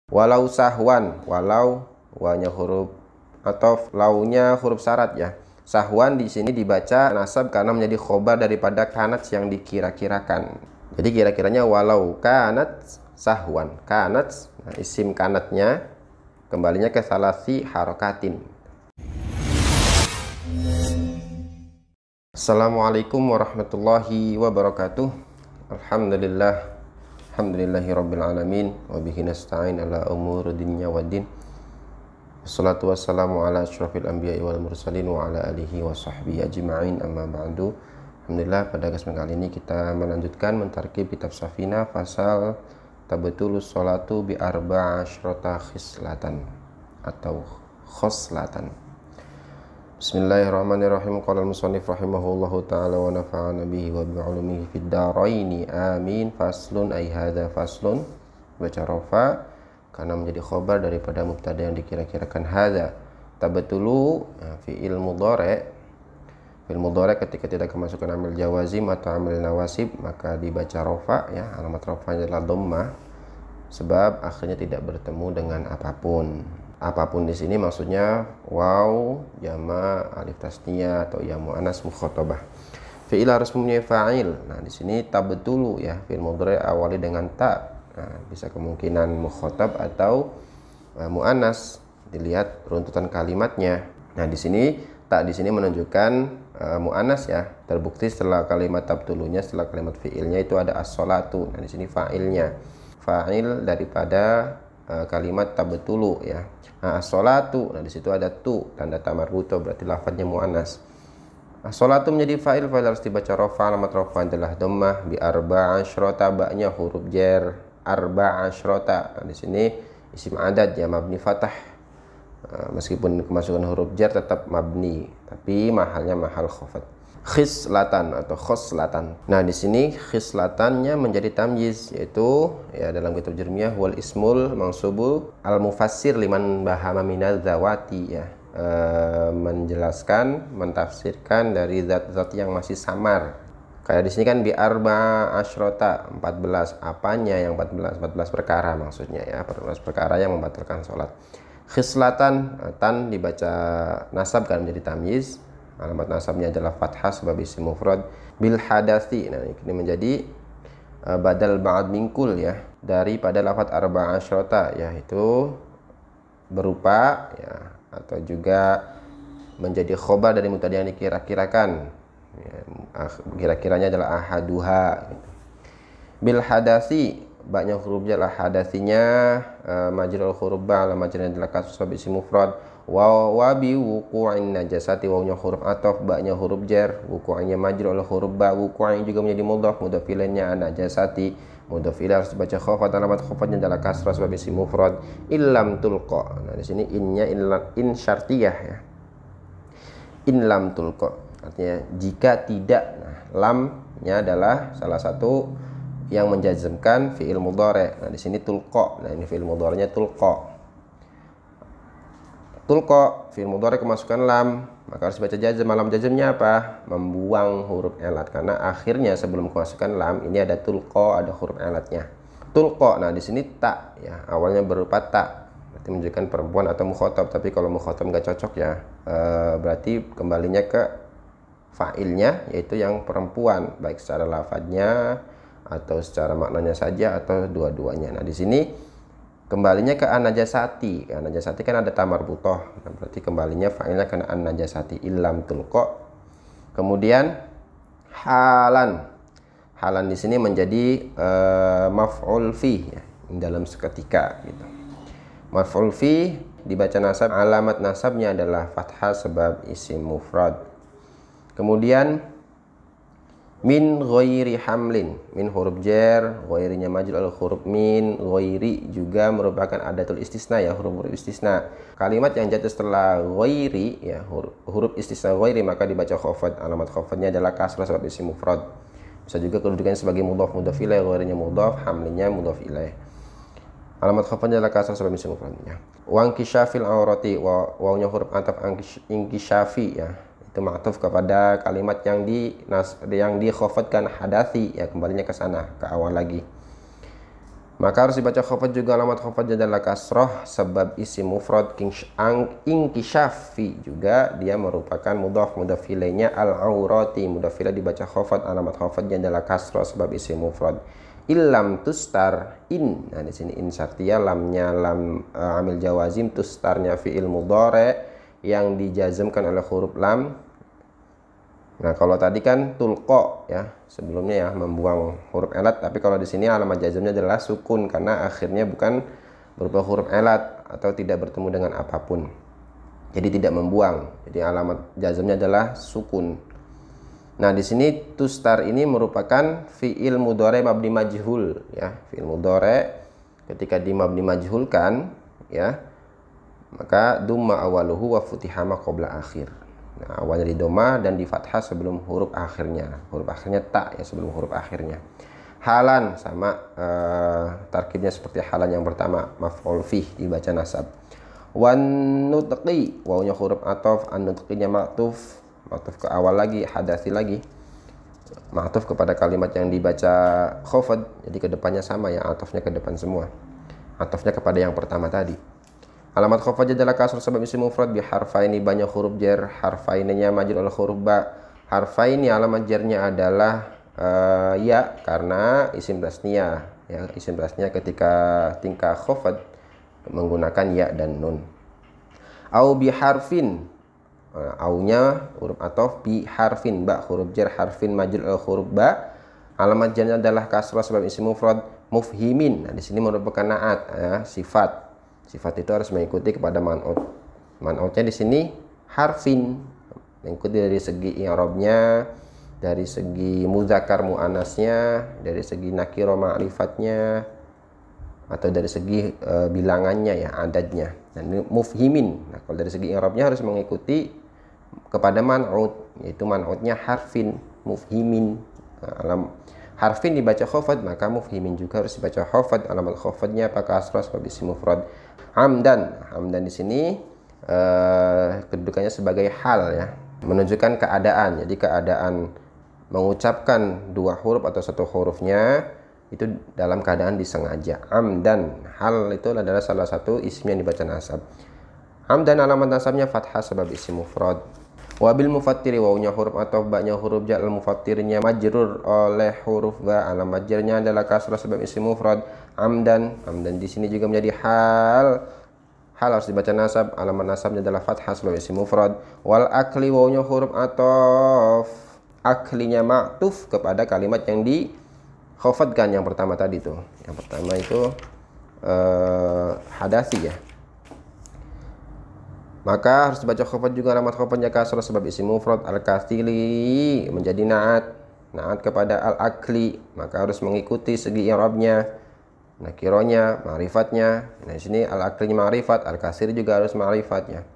Walau sahwan, walau wanya huruf atau launya huruf syarat ya. Sahwan di sini dibaca nasab karena menjadi khobar daripada kanat yang dikira-kirakan. Jadi kira-kiranya walau kanat sahwan. Kanat, nah, isim kanatnya kembalinya ke salasi harokatin. Assalamualaikum warahmatullahi wabarakatuh. Alhamdulillah. Alhamdulillahirabbil alamin wa bihi nasta'in ala umuri dunya waddin. Wassalatu wassalamu ala asyrafil anbiya'i wal mursalin wa ala alihi wa sahbihi ajma'in, amma ba'du. Alhamdulillah, pada kesempatan kali ini kita melanjutkan mentarkib kitab Safina fasal tabtulus sholatu bi arba'asyrata khislatan atau khoslatan. Bismillahirrahmanirrahim. Qala al-musannif rahimahullahu ta'ala wa nafa'ana bihi wa bi'ulumihi fid dharaini amin. Faslun ay hadza faslun, baca rafa karena menjadi khobar daripada mubtada yang dikira-kirakan. Hadza tabtulu fi'il mudhari'. Fi'il mudhari' ketika tidak kemasukan amil jawazim atau amil nawasib maka dibaca rafa ya. Alamat rafanya adalah dhammah sebab akhirnya tidak bertemu dengan apapun. Apapun di sini maksudnya waw, jama, alif tasniyah atau ya muannas mukhatabah. Fi'il harus mempunyai fa'il. Nah, di sini tabtulu ya, fi'il mudhari' awali dengan ta. Nah, bisa kemungkinan mukhatab atau muannas. Dilihat runtutan kalimatnya. Nah, di sini ta di sini menunjukkan muannas ya. Terbukti setelah kalimat tabtulunya, setelah kalimat fi'ilnya itu ada as-sholatu. Nah, di sini fa'ilnya. Fa'il daripada kalimat tabtulu ya. Nah, as-sholatu, nah di situ ada tu tanda tamarbuto, berarti lafadznya muannas. As-sholatu menjadi fa'il, fa'il harus dibaca rafa, alamat rafa adalah dhammah bi arba'asyrata, ba'nya huruf jar, arba'asyrata. Nah, di sini isim adad ya, mabni fathah. Meskipun kemasukan huruf jar tetap mabni, tapi mahalnya mahal khafat. Khislatan atau khoslatan. Nah, di sini khislatannya menjadi tamyiz, yaitu ya dalam kitab Jurmiyah wal ismul mansubu al mufassir liman bahama minaz zawati ya. Menjelaskan, mentafsirkan dari zat-zat yang masih samar. Kayak di sini kan bi arba asyrota, 14. Apanya yang 14? 14 perkara maksudnya ya, 14 perkara yang membatalkan sholat. Khislatan, tan dibaca nasab kan menjadi tamyiz. Alamat nasabnya adalah fathah sebab isim mufrad. Bil hadasi, nah ini menjadi badal ba'd minkul ya, daripada lafadz arba'asyrata, yaitu berupa ya atau juga menjadi khobar dari mubtada yang dikira-kirakan ya, kira-kiranya adalah ahaduha gitu. Bil hadasi, ba'nya huruf jar, hadasinya majrul huruf ba, majrulnya adalah kasus sebab isim mufrad. Wa bi wuqu'in najasati, wawnya huruf ataf, ba'nya huruf jar, wuqu'nya majrul huruf ba, wuqu'in juga menjadi mudhaf, mudhaf ilaihnya najasati, mudhaf ilaih harus dibaca khafat, alamat khafatnya adalah kasrah sebab isim mufrad. Illam tulqa, nah di sini innya in syartiyah ya, in lam tulqa artinya jika tidak. Nah, lamnya adalah salah satu yang menjazmkan fi'il mudhari'. Nah, di sini tulqa. Nah, ini fi'il mudhari'nya tulqa. Tulqa fi'il mudhari' kemasukan lam, maka harus baca jazm. Lam jazmnya apa? Membuang huruf elat, karena akhirnya sebelum kemasukan lam ini ada tulqa, ada huruf elatnya. Tulqa. Nah, di sini tak ya, awalnya berupa tak. Berarti menunjukkan perempuan atau mukhatab, tapi kalau mukhatab nggak cocok ya. Berarti kembalinya ke fa'ilnya, yaitu yang perempuan, baik secara lafadznya atau secara maknanya saja atau dua-duanya. Nah, di sini kembalinya ke an-najasati. An-najasati kan ada tamar butoh. Nah, berarti kembalinya fa'ilnya ke an-najasati illam tulqa. Kemudian halan. Halan di sini menjadi maf'ul fi ya, dalam seketika gitu. Maf'ul fi dibaca nasab, alamat nasabnya adalah fathah sebab isim mufrad. Kemudian min ghairi hamlin, min huruf jar, ghairinya majrur al huruf min, ghairi juga merupakan adatul istisna ya, huruf istisna. Kalimat yang jatuh setelah ghairi ya, huruf istisna ghairi, maka dibaca khafat, alamat khafatnya adalah kasrah sebab isim mufrad. Bisa juga kedudukannya sebagai mudhaf, mudhaf ilaih, ghairinya mudhaf, hamlinnya mudhaf ilaih. Alamat khafatnya adalah kasrah sebab isim mufrad ya. Wa inkishafil aurati, wawnya huruf ataf inkishafi ya, itu ma'tuf kepada kalimat yang dikhafatkan hadasi ya, kembalinya ke sana, ke awal lagi. Maka harus dibaca khafad juga. Alamat khafadnya adalah kasroh sebab isim mufrad. Inkishafi juga dia merupakan mudhaf ilaihnya. Al-aurati mudhaf ilaih dibaca khafad. Alamat khafadnya adalah kasroh sebab isim mufrad. Illam tustar in. Nah di sini in syartiyah, lamnya lam amil jawazim, tustarnya fi'il mudhari yang dijazmkan oleh huruf lam. Nah kalau tadi kan tulqa ya sebelumnya ya membuang huruf elat, tapi kalau di sini alamat jazmnya adalah sukun karena akhirnya bukan berupa huruf elat atau tidak bertemu dengan apapun. Jadi tidak membuang. Jadi alamat jazmnya adalah sukun. Nah, di sini tustar ini merupakan fi'il mudhari mabni majhul ya. Fi'il mudhari ketika di mabni majhulkan ya, maka dhamma awaluhu wa futiha ma qabla akhir. Nah, awalnya di dhamma dan di fathah sebelum huruf akhirnya. Huruf akhirnya ta ya sebelum huruf akhirnya. Halan sama tarkibnya seperti halan yang pertama, maf'ul fih dibaca nasab. Wan nutqi wawunya huruf ataf, an nutqinya ma'tuf ke awal lagi, hadasi lagi, ma'tuf kepada kalimat yang dibaca khafad, jadi kedepannya sama ya, atafnya ke depan semua, atafnya kepada yang pertama tadi. Alamat khafad adalah kasr sebab isim mufrad bi harfaini banyak huruf jar, harfaininya majrur oleh huruf ba. Harfaini alamat jarnya adalah ya karena isim tasniyah ya, isim tasniyah ketika tingkah khafad menggunakan ya dan nun. Au bi harfin, aunya huruf ataf, bi harfin ba huruf jar, harfin majrur huruf ba, alamat jarnya adalah kasrah sebab isim mufrad. Mufhimin, nah di sini merupakan naat ya, sifat itu harus mengikuti kepada man'ut. Man'utnya di sini harfin, mengikuti dari segi i'rabnya, dari segi muzakkar muannasnya, dari segi nakiro ma'rifatnya, atau dari segi bilangannya ya, adadnya. Nah, ini mufhimin. Nah, kalau dari segi i'rabnya harus mengikuti kepada man'ut, yaitu man'utnya harfin, mufhimin. Nah, harfin dibaca khafad, maka mufhimin juga harus dibaca khafad. Alamat khafadnya apakah kasrah sebab isim mufrad. Hamdan di sini kedudukannya sebagai hal ya, menunjukkan keadaan. Jadi keadaan mengucapkan dua huruf atau satu hurufnya itu dalam keadaan disengaja. Amdan, hal itu adalah salah satu isim yang dibaca nasab. Amdan alamat nasabnya fathah sebab isim mufrad. Wabil mufattiri wawunya huruf atau ba-nya huruf jar, al mufattirnya majrur oleh huruf ba, alamat jarnya adalah kasrah sebab isim mufrad. Amdan di sini juga menjadi hal harus dibaca nasab, alamat nasabnya adalah fathah sebab isim mufrad. Wal akli wawunya huruf ataf, aklinya ma'tuf kepada kalimat yang di khafadkan yang pertama tadi tuh. Yang pertama itu hadasi ya. Maka harus dibaca khafad juga, alamat khafadnya kasrah sebab isim mufrad. Al-kathili menjadi naat kepada al-akli, maka harus mengikuti segi i'rabnya, nakironya, ma'rifatnya. Nah di sini al-aklinya ma'rifat, al-kathiri juga harus ma'rifatnya.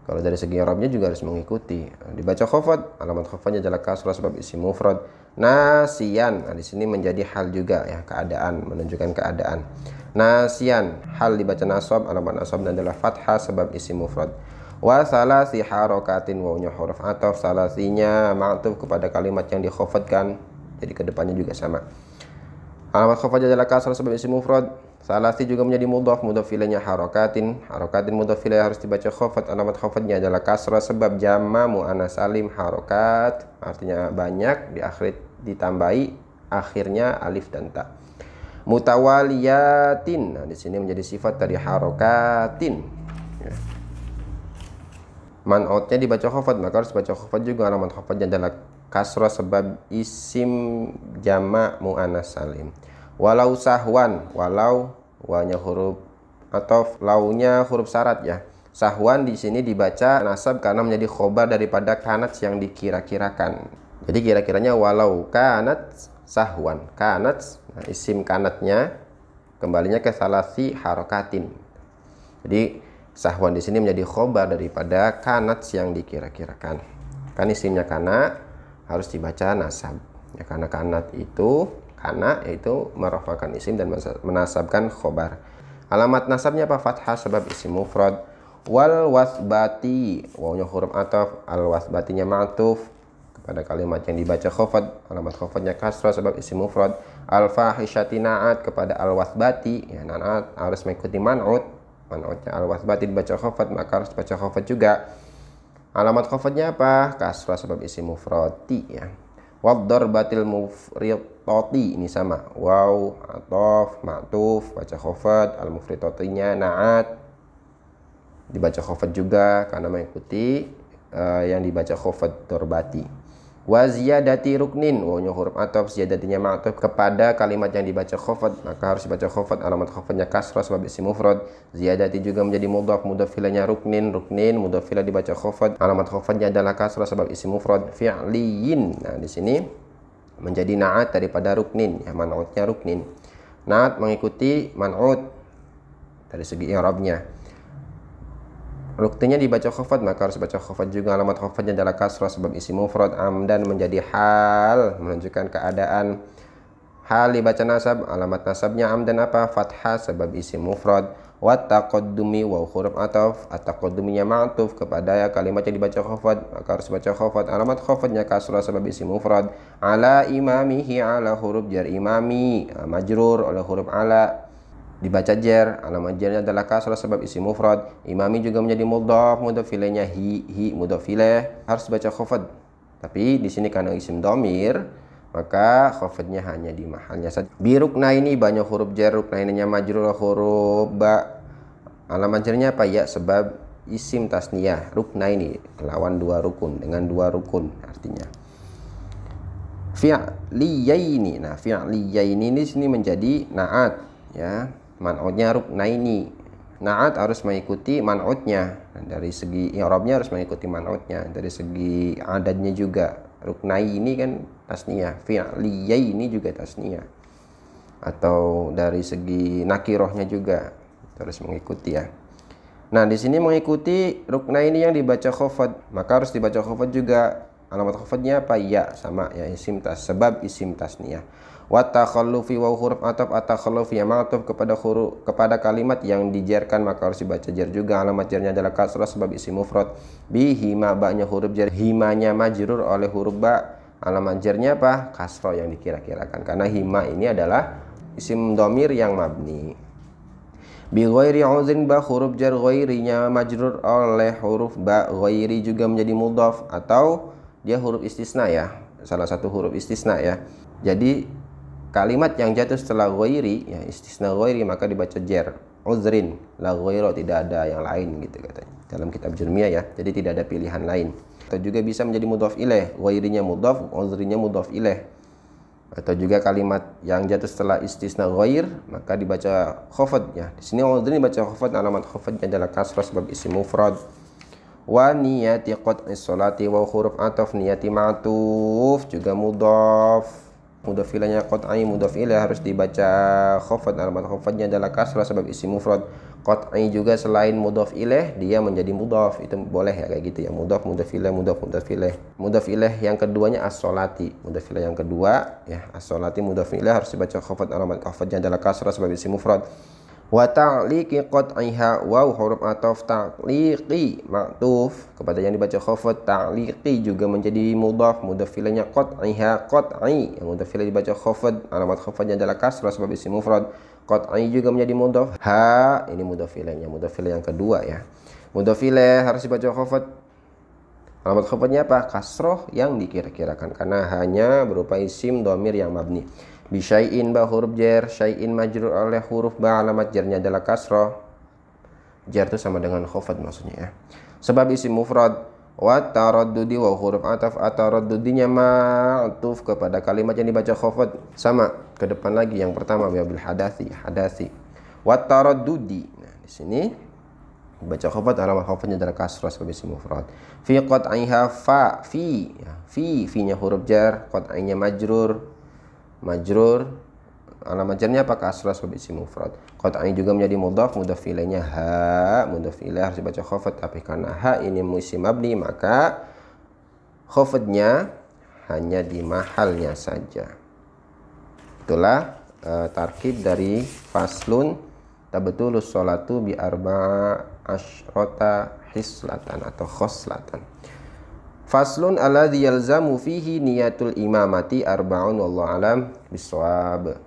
Kalau dari segi i'rabnya juga harus mengikuti. Dibaca khafad, alamat khafadnya adalah kasrah sebab isim mufrad. Nasian, nah di sini menjadi hal juga ya, keadaan, menunjukkan keadaan. Nasian, hal dibaca nasab, alamat nasabnya adalah fathah sebab isim mufrad. Wa salasi harokatin wawunya huruf ataf, salasinya ma'tuf kepada kalimat yang dikhafadkan, jadi kedepannya juga sama. Alamat khafad adalah kasrah sebab isim mufrad. Salasi juga menjadi mudhaf ilaihnya harokatin mudhaf ilaih harus dibaca khafad, alamat khafadnya adalah kasrah sebab jama muannas salim harokat, artinya banyak, ditambahi akhirnya alif dan ta. Mutawaliyatin, nah di sini menjadi sifat dari harokatin ya. Man'utnya dibaca khafad, maka harus baca khafad juga, alamat khafadnya adalah kasrah sebab isim jama muannas salim. Walau sahwan, walau wanya huruf atau launya huruf syarat ya. Sahwan di sini dibaca nasab karena menjadi khobar daripada kanat yang dikira-kirakan. Jadi kira-kiranya walau kanat sahwan, kanat, nah, isim kanatnya kembalinya ke salasi harokatin. Jadi sahwan di sini menjadi khobar daripada kanat yang dikira-kirakan. Kan isimnya kana harus dibaca nasab. Ya, karena kanat itu kana yaitu merafakan isim dan menasabkan khobar. Alamat nasabnya apa? Fathah sebab isim mufrad. Wal wasbati wawunya huruf ataf, al wasbatinya ma'tuf pada kalimat yang dibaca khafad, alamat khafadnya kasrah sebab isim mufrad. Al-fahishati na'at kepada al-wathbati, ya, na'at harus mengikuti man'ut. Man'utnya al-wathbati dibaca khafad, maka harus dibaca khafad juga. Alamat khafadnya apa? Kasrah sebab isim mufradi, ya. Waddarbatil mufritati, ini sama, waw, atof, ma'tuf, baca khafad. Al-mufritatinya na'at dibaca khafad juga karena mengikuti yang dibaca khafad darbati. Wa ziyadati ruknin, wawnya huruf ataf, ziyadatinya ma'tuf kepada kalimat yang dibaca khafad, maka harus dibaca khafad. Alamat khafadnya kasrah sebab isim mufrad. Ziyadati juga menjadi mudhaf, mudhaf ilainya ruknin, mudhaf ilaih dibaca khafad. Alamat khafadnya adalah kasrah sebab isim mufrad. Fi'liyin, nah di sini menjadi na'at daripada ruknin, ya, man'utnya ruknin. Na'at mengikuti man'ut dari segi i'rabnya. Rukninya dibaca khafad, maka harus baca khafad juga. Alamat khafadnya adalah kasrah sebab isim mufrad. Amdan menjadi hal, menunjukkan keadaan. Hal dibaca nasab, alamat nasabnya amdan apa? Fathah sebab isim mufrad. Wa taqaddumi, wa huruf ataf, at-taqadduminya ma'tuf kepada kalimat yang dibaca khafad, maka harus baca khafad. Alamat khafadnya kasrah sebab isim mufrad. Ala imamihi, ala huruf jar imami, majrur oleh huruf ala dibaca jar, alamat jarnya adalah kasrah sebab isim mufrad. Imami juga menjadi mudhaf, mudhaf ilaihnya hi mudhaf ilaih harus baca khafad. Tapi di sini karena isim dhamir, maka khafadnya hanya di mahalnya saja. Bi ruknaini, banyak huruf jar, ruknaininya majrur huruf ba. Alamat jarnya apa? Ya, sebab isim tasniyah. Ruknaini lawan dua rukun, dengan dua rukun artinya. Fi'liyaini, nah fi'liyaini ini sini menjadi naat, ya. Man'utnya ruknaini. Na'at harus mengikuti man'utnya. Nah, dari segi i'rabnya harus mengikuti man'utnya. Dari segi adadnya juga. Ruknai ini kan tasniyah. Fi'liyai ini juga tasniyah. Atau dari segi nakirohnya juga harus mengikuti, ya. Nah, di sini mengikuti ruknai ini yang dibaca khafad, maka harus dibaca khafad juga. Alamat khafadnya apa? Ya, sama, ya, isim tas sebab isim tasniyah. Wa takhallufi, wa huruf ataf, at-takhallufi ya ma'tuf kepada kalimat yang dijarkan, maka harus dibaca jar juga. Alamat jarnya adalah kasrah sebab isim mufrad. Bihima, ba'nya huruf jar, himanya majrur oleh huruf ba. Alamat jarnya apa? Kasrah yang dikira-kirakan karena hima ini adalah isim dhamir yang mabni. Bi ghairi uzrin, ba huruf jar ghairinya majrur oleh huruf ba. Ghairi juga menjadi mudhaf atau dia huruf istisna, ya, salah satu huruf istisna, ya. Jadi kalimat yang jatuh setelah ghairi, ya, istisna ghairi, maka dibaca jar. Uzrin, la ghairo, tidak ada yang lain, gitu katanya dalam kitab Jurmiyah, ya. Jadi tidak ada pilihan lain. Atau juga bisa menjadi mudhaf ilaih, ghairinya mudhaf, uzrinya mudhaf ilaih. Atau juga kalimat yang jatuh setelah istisna ghair, maka dibaca khafad, ya. Di sini uzrin dibaca khafad, alamat khafadnya adalah kasrah sebab isim mufrad. Wa niyati qat'is sholati, wa huruf ataf niyati ma'tuf juga mudhaf. Mudhaf ilaihnya qat'i, mudhaf ilaih harus dibaca khafad, alamat khafadnya adalah kasrah sebab isim mufrad. Qat'i juga selain mudhaf ilaih dia menjadi mudhaf, itu boleh, ya, kayak gitu, ya. Mudhaf, mudhaf ilaih, mudhaf, mudhaf ilaih. Mudhaf ilaih yang keduanya as-sholati. Mudhaf ilaih yang kedua, ya, as-sholati mudhaf ilaih harus dibaca khafad, alamat khafadnya adalah kasrah sebab isim mufrad. Wa ta'liqi qat'iha, waw huruf ataf, ta'liqi ma'tuf kepada yang dibaca khafad. Ta'liqi juga menjadi mudhaf, mudhaf ilaihnya qat'iha, qat'i yang mudhaf ilaih dibaca khafad, alamat khafadnya adalah kasrah sebab isim mufrad. Qat'i juga menjadi mudhaf. Ha ini mudhaf ilaihnya, mudhaf ilaih yang kedua, ya. Mudhaf ilaih harus dibaca khafad. Alamat khafadnya apa? Kasrah yang dikira-kirakan karena hanya berupa isim dhamir yang mabni. Bisyai'in, ba huruf jar, syai'in majrur oleh huruf ba, alamat jarnya adalah kasrah. Jar itu sama dengan khafad maksudnya, ya. Sebab isim mufrad. Wa taraddudi, wa huruf ataf, ataraddudinya ma'tuf kepada kalimat yang dibaca khafad. Sama ke depan lagi, yang pertama bil hadasi. Wa taraddudi. Nah, di sini dibaca khafad, alamat khafadnya adalah kasrah sebagai isim mufrad. Fi qat'iha, fa fi, ya. Fi-nya huruf jar, qat'inya majrur, alamat jarnya apa? Kasrah sebagai isim mufrad. Qat'i juga menjadi mudhaf, mudhaf ilaihnya ha, mudhaf ilaih harus dibaca khafad, tapi karena ha ini isim mabni, maka khafadnya hanya di mahalnya saja. Itulah tarkib dari faslun tabtulus sholatu bi arba'a asyrota hislatan atau khoslatan. Faslun alladzi yalzamu fihi niyatul imamati arba'un wallahu alam bisawab.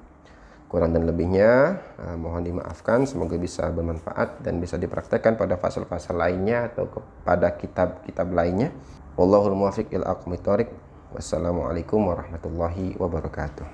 Kurang dan lebihnya mohon dimaafkan, semoga bisa bermanfaat dan bisa dipraktekkan pada fasal-fasal lainnya atau kepada kitab-kitab lainnya. Wallahul muwaffiq ila aqwamit thoriq. Wassalamualaikum warahmatullahi wabarakatuh.